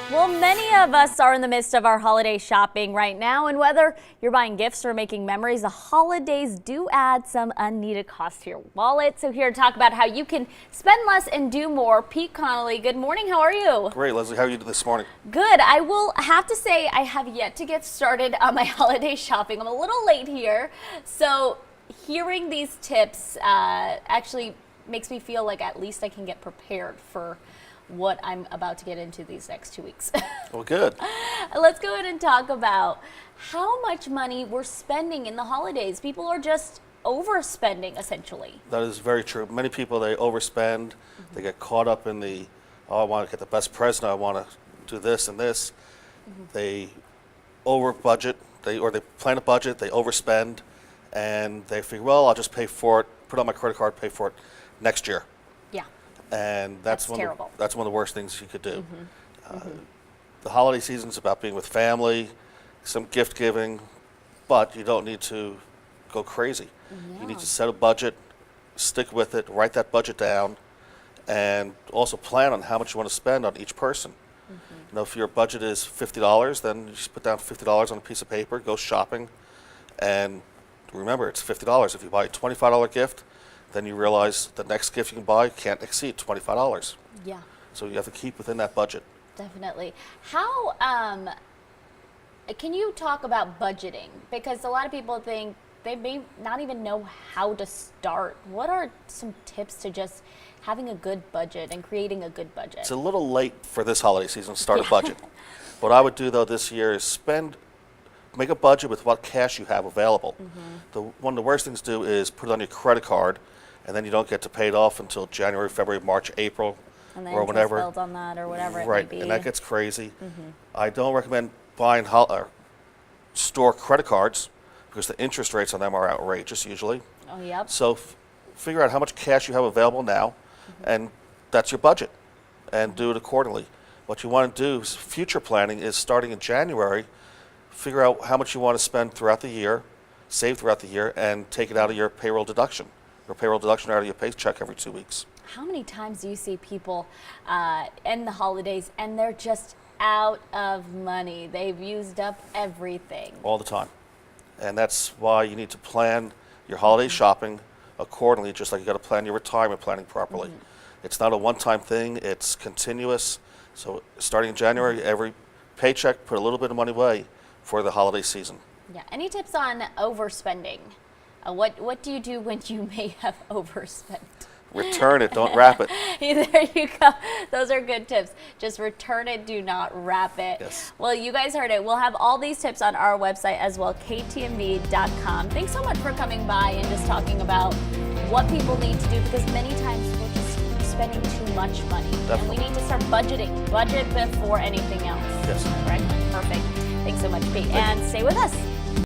Well, many of us are in the midst of our holiday shopping right now, and whether you're buying gifts or making memories, the holidays do add some unneeded cost to your wallet. So here to talk about how you can spend less and do more, Pete Connolly. Good morning, how are you? Great, Leslie, how are you this morning? Good. I will have to say I have yet to get started on my holiday shopping. I'm a little late here, so hearing these tips actually makes me feel like at least I can get prepared for what I'm about to get into these next 2 weeks. Well, good. Let's go ahead and talk about how much money we're spending in the holidays. People are just overspending, essentially. That is very true. Many people, they overspend. They get caught up in the, oh, I want to get the best present, I want to do this and this. They over budget, or they plan a budget, they overspend, and they think, well, I'll just pay for it, put it on my credit card, pay for it next year. Yeah. And That's that's terrible. that's one of the worst things you could do. The holiday season is about being with family, some gift giving, but you don't need to go crazy. You need to set a budget, stick with it, write that budget down, and also plan on how much you want to spend on each person. You know, if your budget is $50, then you just put down $50 on a piece of paper, go shopping, and remember, it's $50. If you buy a $25 gift, then you realize the next gift you can buy can't exceed $25. Yeah. So you have to keep within that budget. Definitely. How can you talk about budgeting? Because a lot of people think they may not even know how to start. What are some tips to just having a good budget and creating a good budget? It's a little late for this holiday season to start a budget. What I would do though this year is make a budget with what cash you have available. One of the worst things to do is put it on your credit card, and then you don't get to pay it off until January, February, March, April, and then or whenever. build on that or whatever it Right, may be. and that gets crazy. I don't recommend buying store credit cards because the interest rates on them are outrageous usually. Oh, yep. So figure out how much cash you have available now, and that's your budget, and do it accordingly. What you want to do is future planning is starting in January, figure out how much you want to spend throughout the year, save throughout the year, and take it out of your payroll deduction. Your payroll deduction out of your paycheck every 2 weeks. How many times do you see people in the holidays and they're just out of money? They've used up everything. All the time. And that's why you need to plan your holiday shopping accordingly, just like you got to plan your retirement planning properly. It's not a one-time thing, it's continuous. So starting in January, every paycheck, put a little bit of money away for the holiday season. Yeah. Any tips on overspending? What do you do when you may have overspent? Return it, don't wrap it. There you go. Those are good tips. Just return it, do not wrap it. Yes. Well, you guys heard it. We'll have all these tips on our website as well, ktmv.com. Thanks so much for coming by and just talking about what people need to do, because many times we're just spending too much money. Definitely. And we need to start budgeting. Budget before anything else. Yes. Correct? Perfect. Thanks so much, Pete. And stay with us.